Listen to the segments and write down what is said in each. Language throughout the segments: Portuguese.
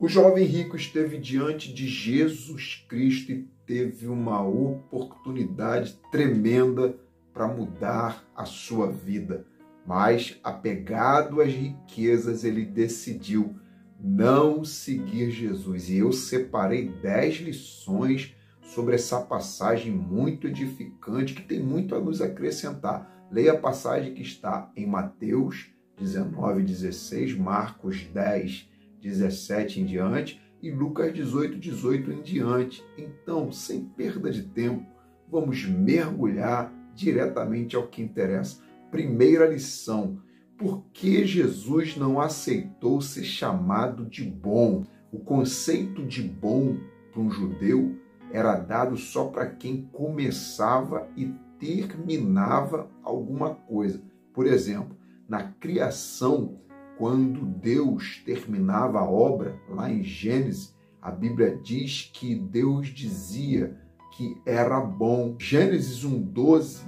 O jovem rico esteve diante de Jesus Cristo e teve uma oportunidade tremenda para mudar a sua vida. Mas, apegado às riquezas, ele decidiu não seguir Jesus. E eu separei 10 lições sobre essa passagem muito edificante, que tem muito a nos acrescentar. Leia a passagem que está em Mateus 19:16, Marcos 10:17 em diante e Lucas 18:18 em diante. Então, sem perda de tempo, vamos mergulhar diretamente ao que interessa. Primeira lição: por que Jesus não aceitou ser chamado de bom? O conceito de bom para um judeu era dado só para quem começava e terminava alguma coisa. Por exemplo, na criação, quando Deus terminava a obra, lá em Gênesis, a Bíblia diz que Deus dizia que era bom. Gênesis 1:12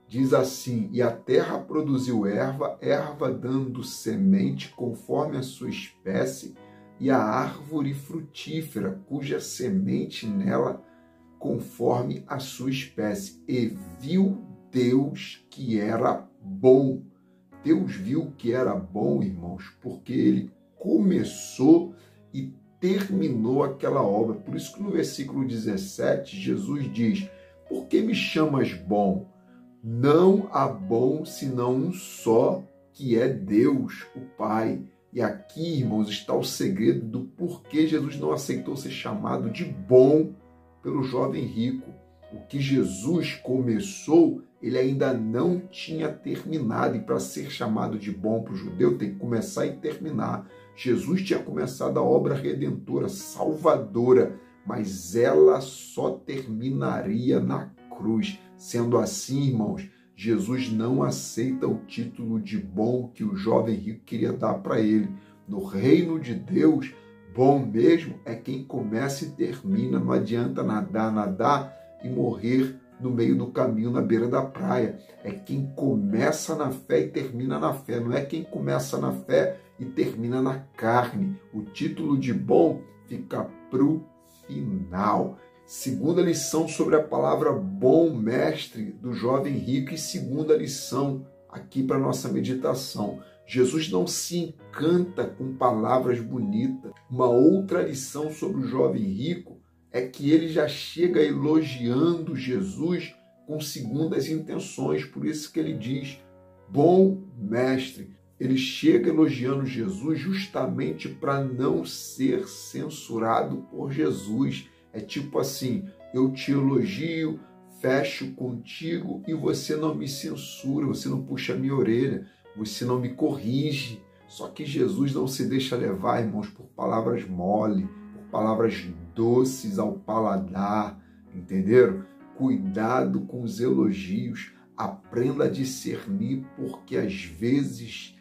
diz assim: e a terra produziu erva dando semente conforme a sua espécie, e a árvore frutífera, cuja semente nela conforme a sua espécie. E viu Deus que era bom. Deus viu que era bom, irmãos, porque ele começou e terminou aquela obra. Por isso que no versículo 17, Jesus diz: por que me chamas bom? Não há bom senão um só, que é Deus, o Pai. E aqui, irmãos, está o segredo do porquê Jesus não aceitou ser chamado de bom pelo jovem rico. O que Jesus começou, ele ainda não tinha terminado. E para ser chamado de bom para o judeu, tem que começar e terminar. Jesus tinha começado a obra redentora, salvadora, mas ela só terminaria na cruz. Sendo assim, irmãos, Jesus não aceita o título de bom que o jovem rico queria dar para ele. No reino de Deus, bom mesmo é quem começa e termina. Não adianta nadar e morrer no meio do caminho, na beira da praia. É quem começa na fé e termina na fé. Não é quem começa na fé e termina na carne. O título de bom fica para o final. Segunda lição sobre a palavra bom, mestre, do jovem rico. E segunda lição aqui para nossa meditação: Jesus não se encanta com palavras bonitas. Uma outra lição sobre o jovem rico é que ele já chega elogiando Jesus com segundas intenções. Por isso que ele diz, bom mestre. Ele chega elogiando Jesus justamente para não ser censurado por Jesus. É tipo assim: eu te elogio, fecho contigo e você não me censura, você não puxa a minha orelha, você não me corrige. Só que Jesus não se deixa levar, irmãos, por palavras mole, por palavras doces ao paladar, entenderam? Cuidado com os elogios, aprenda a discernir, porque às vezes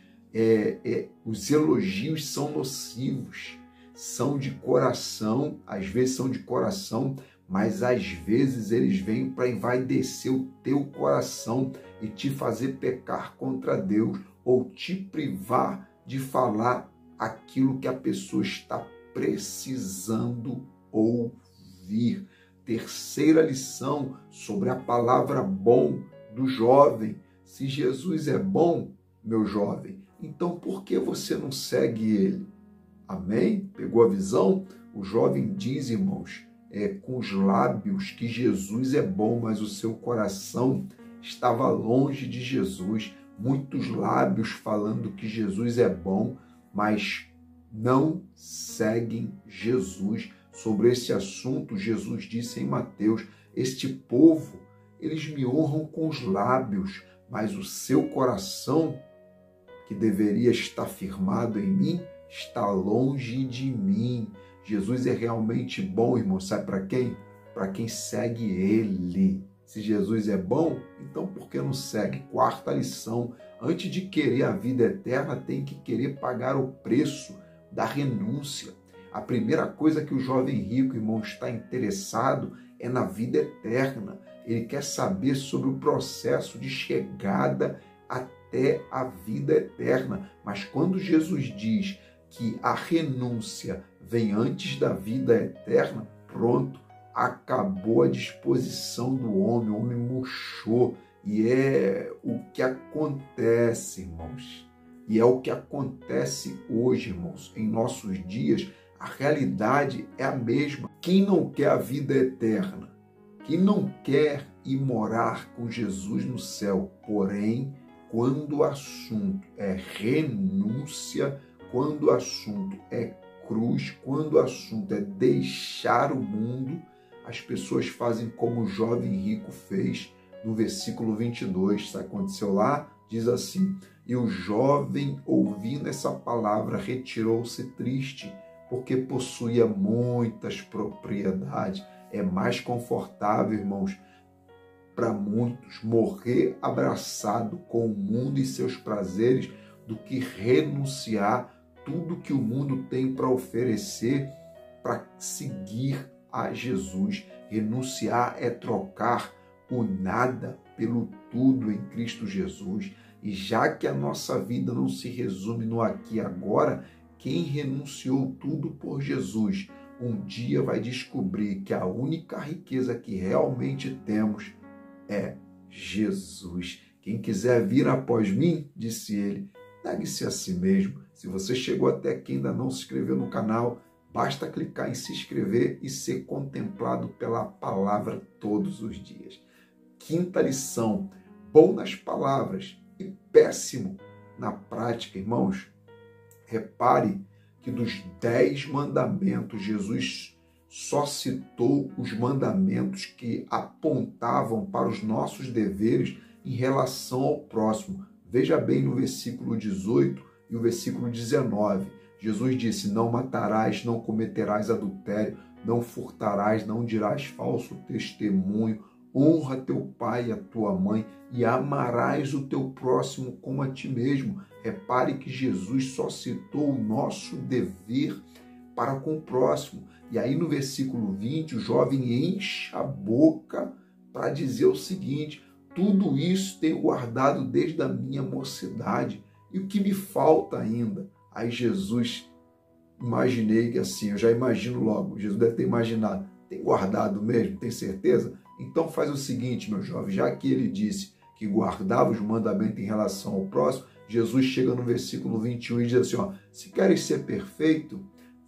os elogios são nocivos. São de coração, às vezes são de coração, mas às vezes eles vêm para envaidecer o teu coração e te fazer pecar contra Deus ou te privar de falar aquilo que a pessoa está precisando ouvir. Terceira lição sobre a palavra bom do jovem. Se Jesus é bom, meu jovem, então por que você não segue ele? Amém? Pegou a visão? O jovem diz, irmãos, com os lábios que Jesus é bom, mas o seu coração estava longe de Jesus. Muitos lábios falando que Jesus é bom, mas não seguem Jesus. Sobre esse assunto, Jesus disse em Mateus: este povo, eles me honram com os lábios, mas o seu coração, que deveria estar firmado em mim, está longe de mim. Jesus é realmente bom, irmão. Sabe para quem? Para quem segue ele. Se Jesus é bom, então por que não segue? Quarta lição: antes de querer a vida eterna, tem que querer pagar o preço da renúncia. A primeira coisa que o jovem rico, irmão, está interessado é na vida eterna. Ele quer saber sobre o processo de chegada até a vida eterna. Mas quando Jesus diz que a renúncia vem antes da vida eterna, pronto, acabou a disposição do homem, o homem murchou. E é o que acontece, irmãos. E é o que acontece hoje, irmãos. Em nossos dias, a realidade é a mesma. Quem não quer a vida eterna? Quem não quer ir morar com Jesus no céu? Porém, quando o assunto é renúncia, quando o assunto é cruz, quando o assunto é deixar o mundo, as pessoas fazem como o jovem rico fez no versículo 22. Sabe o que aconteceu lá? Diz assim: e o jovem, ouvindo essa palavra, retirou-se triste, porque possuía muitas propriedades. É mais confortável, irmãos, para muitos morrer abraçado com o mundo e seus prazeres do que renunciar tudo que o mundo tem para oferecer para seguir a Jesus. Renunciar é trocar o nada pelo tudo em Cristo Jesus. E já que a nossa vida não se resume no aqui e agora, quem renunciou tudo por Jesus, um dia vai descobrir que a única riqueza que realmente temos é Jesus. Quem quiser vir após mim, disse ele, negue-se a si mesmo. Se você chegou até aqui e ainda não se inscreveu no canal, basta clicar em se inscrever e ser contemplado pela palavra todos os dias. Quinta lição: bom nas palavras e péssimo na prática, irmãos. Repare que dos 10 mandamentos, Jesus só citou os mandamentos que apontavam para os nossos deveres em relação ao próximo. Veja bem no versículo 18 e o versículo 19. Jesus disse: não matarás, não cometerás adultério, não furtarás, não dirás falso testemunho, honra teu pai e a tua mãe e amarás o teu próximo como a ti mesmo. Repare que Jesus só citou o nosso dever para com o próximo. E aí no versículo 20, o jovem enche a boca para dizer o seguinte: tudo isso tenho guardado desde a minha mocidade. E o que me falta ainda? Aí Jesus, imaginei que assim, eu já imagino logo, Jesus deve ter imaginado, tem guardado mesmo? Tem certeza? Então faz o seguinte, meu jovem, já que ele disse que guardava os mandamentos em relação ao próximo, Jesus chega no versículo 21 e diz assim, ó, se queres ser perfeito,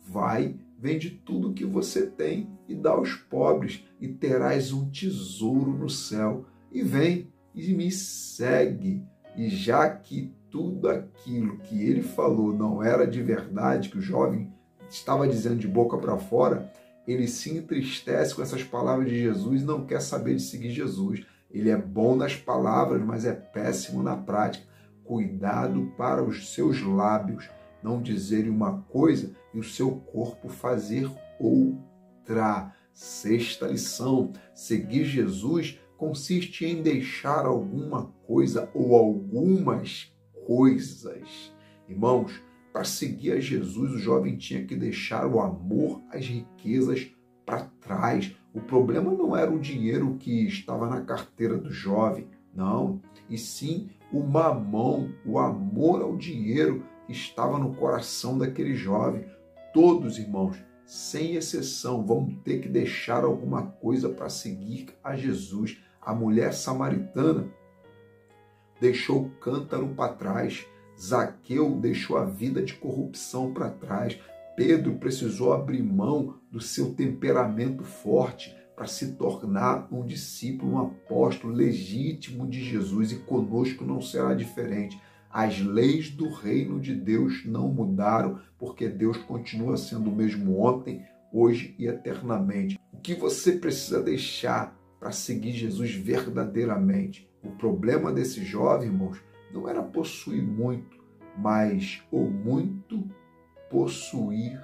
vai, vende tudo que você tem e dá aos pobres e terás um tesouro no céu. E vem e me segue. E já que tudo aquilo que ele falou não era de verdade, que o jovem estava dizendo de boca para fora, ele se entristece com essas palavras de Jesus e não quer saber de seguir Jesus. Ele é bom nas palavras, mas é péssimo na prática. Cuidado para os seus lábios não dizerem uma coisa e o seu corpo fazer outra. Sexta lição: seguir Jesus consiste em deixar alguma coisa ou algumas coisas. Irmãos, para seguir a Jesus, o jovem tinha que deixar o amor, as riquezas para trás. O problema não era o dinheiro que estava na carteira do jovem, não, e sim o mamão, o amor ao dinheiro que estava no coração daquele jovem. Todos, irmãos, sem exceção, vão ter que deixar alguma coisa para seguir a Jesus. A mulher samaritana deixou o cântaro para trás. Zaqueu deixou a vida de corrupção para trás. Pedro precisou abrir mão do seu temperamento forte para se tornar um discípulo, um apóstolo legítimo de Jesus. E conosco não será diferente. As leis do reino de Deus não mudaram, porque Deus continua sendo o mesmo ontem, hoje e eternamente. O que você precisa deixar para seguir Jesus verdadeiramente? O problema desse jovem, irmãos, não era possuir muito, mas o muito possuir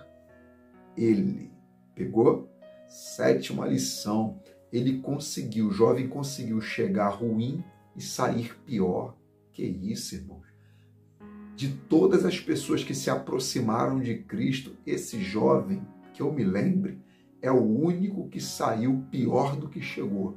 ele. Pegou? Sétima lição: o jovem conseguiu chegar ruim e sair pior. Que isso, irmãos? De todas as pessoas que se aproximaram de Cristo, esse jovem, que eu me lembre, é o único que saiu pior do que chegou.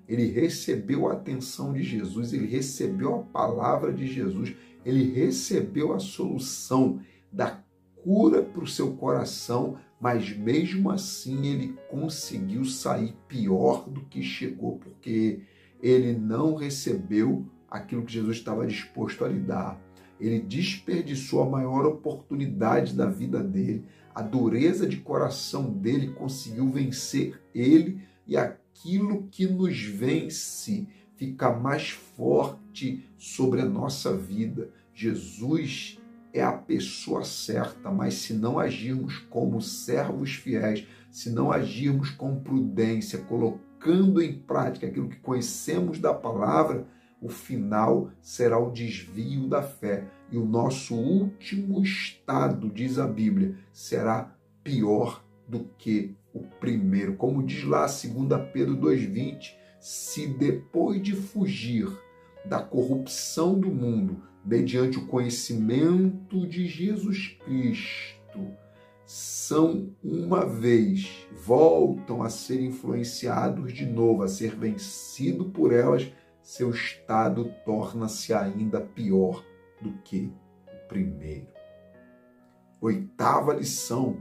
Ele recebeu a atenção de Jesus, ele recebeu a palavra de Jesus, ele recebeu a solução da cura para o seu coração, mas mesmo assim ele conseguiu sair pior do que chegou, porque ele não recebeu aquilo que Jesus estava disposto a lhe dar. Ele desperdiçou a maior oportunidade da vida dele. A dureza de coração dele conseguiu vencer ele, e aquilo que nos vence fica mais forte sobre a nossa vida. Jesus é a pessoa certa, mas se não agirmos como servos fiéis, se não agirmos com prudência, colocando em prática aquilo que conhecemos da palavra, o final será o desvio da fé. E o nosso último estado, diz a Bíblia, será pior do que o primeiro. Como diz lá 2 Pedro 2,20, se depois de fugir da corrupção do mundo, mediante o conhecimento de Jesus Cristo, são uma vez, voltam a ser influenciados de novo, a ser vencido por elas, seu estado torna-se ainda pior do que o primeiro. Oitava lição: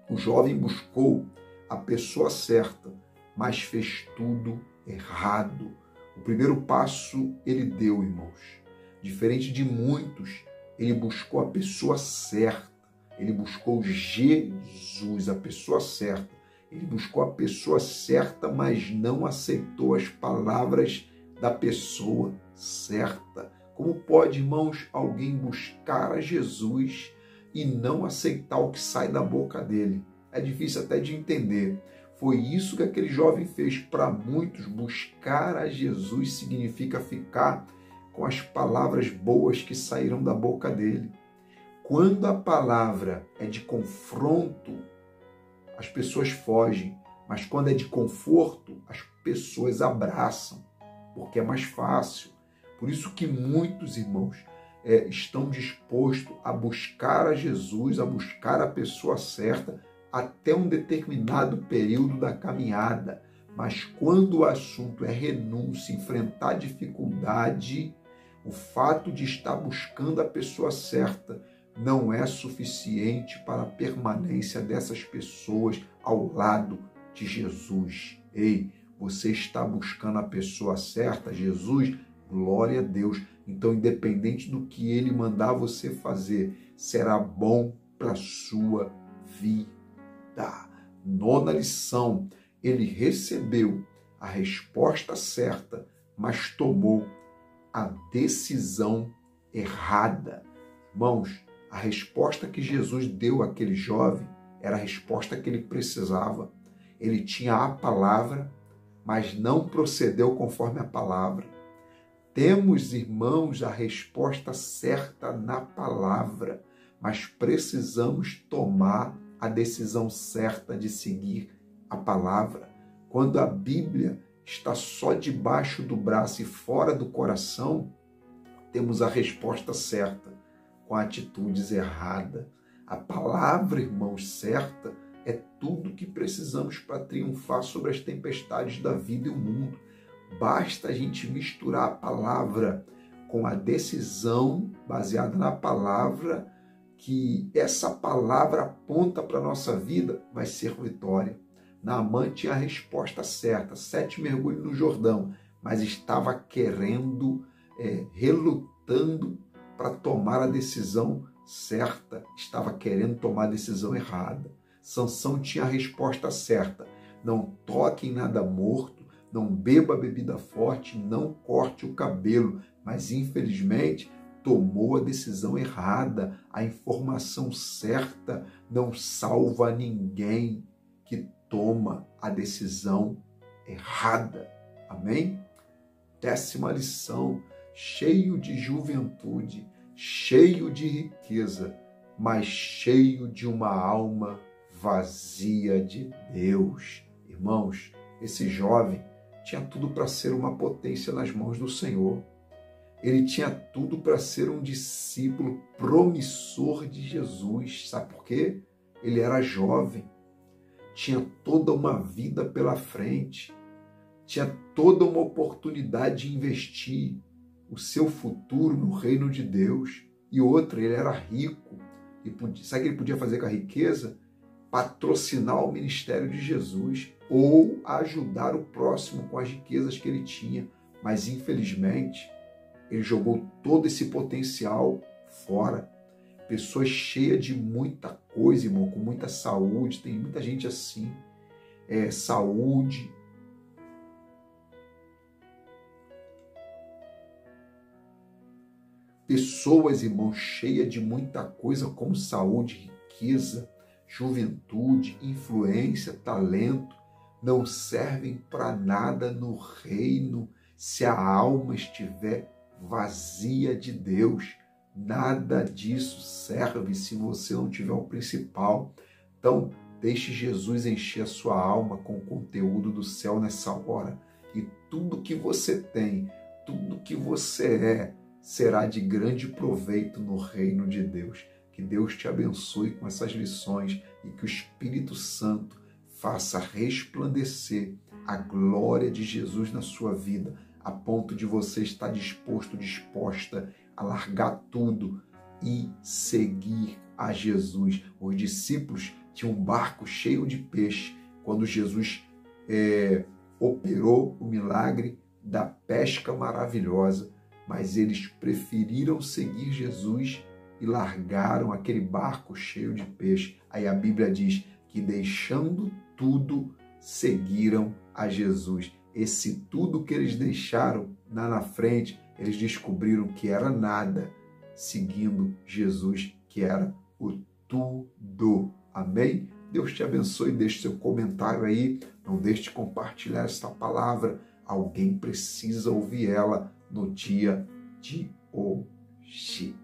o jovem buscou a pessoa certa, mas fez tudo errado. O primeiro passo ele deu, irmãos. Diferente de muitos, ele buscou a pessoa certa. Ele buscou Jesus, a pessoa certa. Ele buscou a pessoa certa, mas não aceitou as palavras da pessoa certa. Como pode, irmãos, alguém buscar a Jesus e não aceitar o que sai da boca dele? É difícil até de entender. Foi isso que aquele jovem fez. Para muitos, buscar a Jesus significa ficar com as palavras boas que saíram da boca dele. Quando a palavra é de confronto, as pessoas fogem. Mas quando é de conforto, as pessoas abraçam, porque é mais fácil. Por isso que muitos irmãos estão dispostos a buscar a Jesus, a buscar a pessoa certa, até um determinado período da caminhada. Mas quando o assunto é renúncia, enfrentar dificuldade, o fato de estar buscando a pessoa certa não é suficiente para a permanência dessas pessoas ao lado de Jesus. Ei, você está buscando a pessoa certa, Jesus? Glória a Deus. Então, independente do que ele mandar você fazer, será bom para a sua vida. Nona lição: ele recebeu a resposta certa, mas tomou a decisão errada. Irmãos, a resposta que Jesus deu àquele jovem era a resposta que ele precisava. Ele tinha a palavra, mas não procedeu conforme a palavra. Temos, irmãos, a resposta certa na palavra, mas precisamos tomar a decisão certa de seguir a palavra. Quando a Bíblia está só debaixo do braço e fora do coração, temos a resposta certa com atitudes erradas. A palavra, irmãos, certa é tudo que precisamos para triunfar sobre as tempestades da vida e o mundo. Basta a gente misturar a palavra com a decisão baseada na palavra, que essa palavra aponta para a nossa vida, vai ser vitória. Naamã tinha a resposta certa, 7 mergulhos no Jordão, mas estava querendo, relutando para tomar a decisão certa, estava querendo tomar a decisão errada. Sansão tinha a resposta certa: não toque em nada morto, não beba bebida forte, não corte o cabelo, mas infelizmente tomou a decisão errada. A informação certa não salva ninguém que toma a decisão errada. Amém? 10ª lição: cheio de juventude, cheio de riqueza, mas cheio de uma alma vazia de Deus. Irmãos, esse jovem tinha tudo para ser uma potência nas mãos do Senhor. Ele tinha tudo para ser um discípulo promissor de Jesus. Sabe por quê? Ele era jovem, tinha toda uma vida pela frente, tinha toda uma oportunidade de investir o seu futuro no reino de Deus. E outra, ele era rico, Sabe o que ele podia fazer com a riqueza? Patrocinar o ministério de Jesus ou ajudar o próximo com as riquezas que ele tinha. Mas, infelizmente, ele jogou todo esse potencial fora. Pessoas cheias de muita coisa, irmão, com muita saúde. Tem muita gente assim. Saúde. Pessoas, irmão, cheias de muita coisa como saúde, riqueza, juventude, influência, talento, não servem para nada no reino se a alma estiver vazia de Deus. Nada disso serve se você não tiver o principal. Então, deixe Jesus encher a sua alma com o conteúdo do céu nessa hora. E tudo que você tem, tudo que você é, será de grande proveito no reino de Deus. Que Deus te abençoe com essas lições e que o Espírito Santo faça resplandecer a glória de Jesus na sua vida, a ponto de você estar disposto, disposta a largar tudo e seguir a Jesus. Os discípulos tinham um barco cheio de peixe quando Jesus operou o milagre da pesca maravilhosa, mas eles preferiram seguir Jesus e largaram aquele barco cheio de peixe. Aí a Bíblia diz que, deixando tudo, seguiram a Jesus. Esse tudo que eles deixaram lá na frente, eles descobriram que era nada, seguindo Jesus, que era o tudo. Amém? Deus te abençoe. Deixe seu comentário aí. Não deixe de compartilhar esta palavra. Alguém precisa ouvir ela no dia de hoje.